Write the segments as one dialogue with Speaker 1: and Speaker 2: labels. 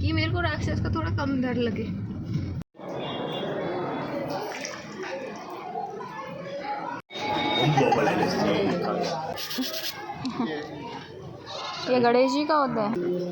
Speaker 1: कि मेरे को राक्षस का थोड़ा कम डर लगे। ये गणेश जी का होता है।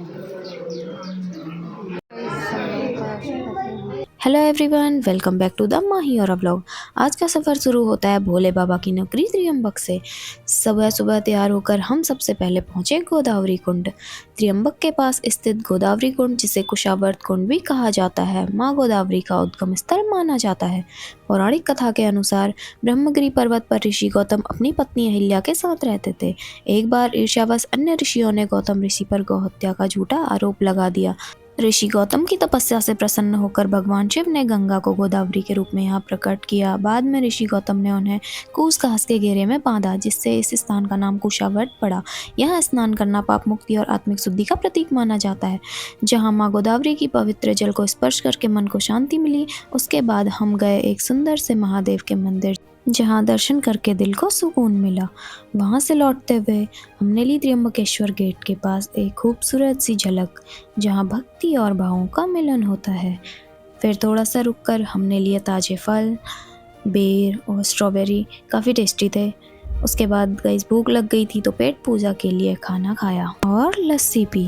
Speaker 2: Hello everyone, welcome back to the Mahi और व्लॉग। आज का सफ़र शुरू होता है भोले बाबा की नगरी त्र्यंबक से। सुबह सुबह तैयार होकर हम सबसे पहले पहुंचे गोदावरी कुंड। त्र्यंबक के पास स्थित गोदावरी कुंड, जिसे कुशावर्त कुंड भी कहा जाता है, माँ गोदावरी का उद्गम स्थल माना जाता है। पौराणिक कथा के अनुसार ब्रह्मगिरी पर्वत पर ऋषि गौतम अपनी पत्नी अहिल्या के साथ रहते थे। एक बार ईर्ष्यावश अन्य ऋषियों ने गौतम ऋषि पर गौहत्या का झूठा आरोप लगा दिया। ऋषि गौतम की तपस्या से प्रसन्न होकर भगवान शिव ने गंगा को गोदावरी के रूप में यहाँ प्रकट किया। बाद में ऋषि गौतम ने उन्हें कूस घास के घेरे में बांधा, जिससे इस स्थान का नाम कुशावर्त पड़ा। यहाँ स्नान करना पाप मुक्ति और आत्मिक शुद्धि का प्रतीक माना जाता है। जहाँ माँ गोदावरी की पवित्र जल को स्पर्श करके मन को शांति मिली। उसके बाद हम गए एक सुंदर से महादेव के मंदिर, जहाँ दर्शन करके दिल को सुकून मिला। वहाँ से लौटते हुए हमने ली त्र्यंबकेश्वर गेट के पास एक खूबसूरत सी झलक, जहाँ भक्ति और भावों का मिलन होता है। फिर थोड़ा सा रुककर हमने लिए ताज़े फल, बेर और स्ट्रॉबेरी, काफ़ी टेस्टी थे। उसके बाद गाइस भूख लग गई थी, तो पेट पूजा के लिए खाना खाया और लस्सी पी।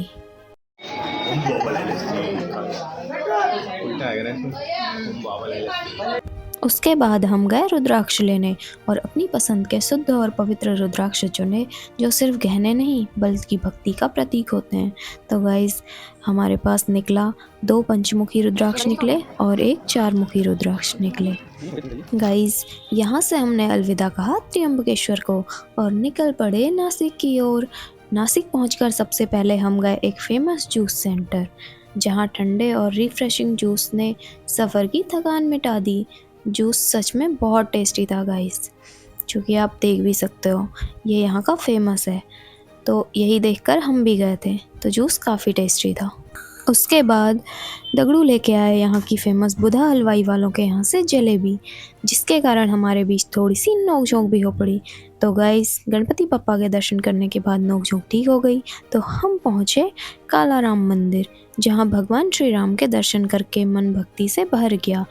Speaker 2: उसके बाद हम गए रुद्राक्ष लेने और अपनी पसंद के शुद्ध और पवित्र रुद्राक्ष चुने, जो सिर्फ गहने नहीं बल्कि भक्ति का प्रतीक होते हैं। तो गाइस हमारे पास निकला 2 पंचमुखी रुद्राक्ष निकले और 1 4-मुखी रुद्राक्ष निकले। गाइस यहाँ से हमने अलविदा कहा त्र्यंबकेश्वर को और निकल पड़े नासिक की ओर। नासिक पहुंचकर सबसे पहले हम गए एक फेमस जूस सेंटर, जहां ठंडे और रिफ्रेशिंग जूस ने सफ़र की थकान मिटा दी। जूस सच में बहुत टेस्टी था गाइस, क्योंकि आप देख भी सकते हो ये यहाँ का फेमस है। तो यही देखकर हम भी गए थे, तो जूस काफ़ी टेस्टी था। उसके बाद दगड़ू लेके आए यहाँ की फेमस बुधा हलवाई वालों के यहाँ से जलेबी, जिसके कारण हमारे बीच थोड़ी सी नोक-झोंक भी हो पड़ी। तो गाइस गणपति पप्पा के दर्शन करने के बाद नोक-झोंक ठीक हो गई, तो हम पहुँचे कालाराम मंदिर, जहाँ भगवान श्री राम के दर्शन करके मन भक्ति से भर गया।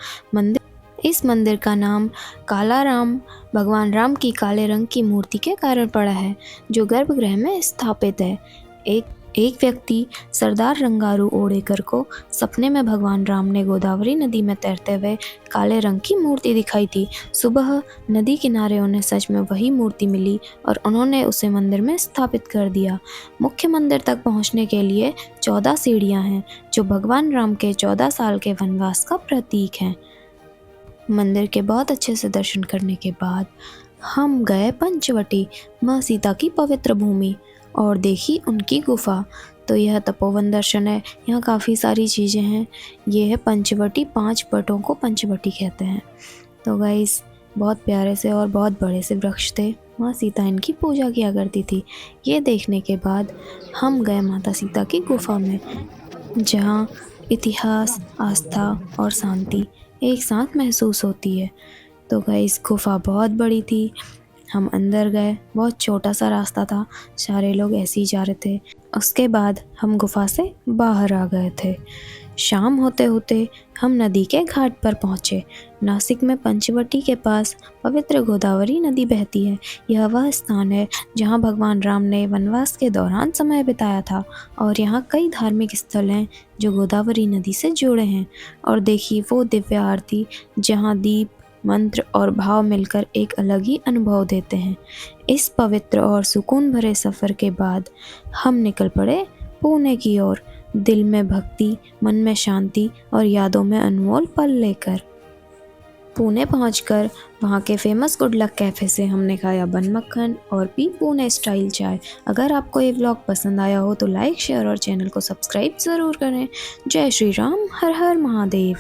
Speaker 2: इस मंदिर का नाम कालाराम भगवान राम की काले रंग की मूर्ति के कारण पड़ा है, जो गर्भगृह में स्थापित है। एक व्यक्ति सरदार रंगारू ओडेकर को सपने में भगवान राम ने गोदावरी नदी में तैरते हुए काले रंग की मूर्ति दिखाई थी। सुबह नदी किनारे उन्हें सच में वही मूर्ति मिली और उन्होंने उसे मंदिर में स्थापित कर दिया। मुख्य मंदिर तक पहुंचने के लिए 14 सीढ़ियां हैं, जो भगवान राम के 14 साल के वनवास का प्रतीक हैं। मंदिर के बहुत अच्छे से दर्शन करने के बाद हम गए पंचवटी, माँ सीता की पवित्र भूमि, और देखी उनकी गुफा। तो यह तपोवन दर्शन है। यहाँ काफ़ी सारी चीज़ें हैं। ये है पंचवटी, 5 वटों को पंचवटी कहते हैं। तो गाइस बहुत प्यारे से और बहुत बड़े से वृक्ष थे। माँ सीता इनकी पूजा किया करती थी। ये देखने के बाद हम गए माता सीता की गुफा में, जहाँ इतिहास, आस्था और शांति एक साथ महसूस होती है। तो गाइस गुफा बहुत बड़ी थी। हम अंदर गए, बहुत छोटा सा रास्ता था, सारे लोग ऐसे ही जा रहे थे। उसके बाद हम गुफा से बाहर आ गए थे। शाम होते होते हम नदी के घाट पर पहुँचे। नासिक में पंचवटी के पास पवित्र गोदावरी नदी बहती है। यह वह स्थान है जहाँ भगवान राम ने वनवास के दौरान समय बिताया था, और यहाँ कई धार्मिक स्थल हैं जो गोदावरी नदी से जुड़े हैं। और देखिए वो दिव्य आरती, जहाँ दीप, मंत्र और भाव मिलकर एक अलग ही अनुभव देते हैं। इस पवित्र और सुकून भरे सफ़र के बाद हम निकल पड़े पुणे की ओर, दिल में भक्ति, मन में शांति और यादों में अनमोल पल लेकर। पुणे पहुंचकर वहां के फेमस गुड लक कैफ़े से हमने खाया बन मक्खन और पी पुणे स्टाइल चाय। अगर आपको ये व्लॉग पसंद आया हो तो लाइक, शेयर और चैनल को सब्सक्राइब ज़रूर करें। जय श्री राम, हर हर महादेव।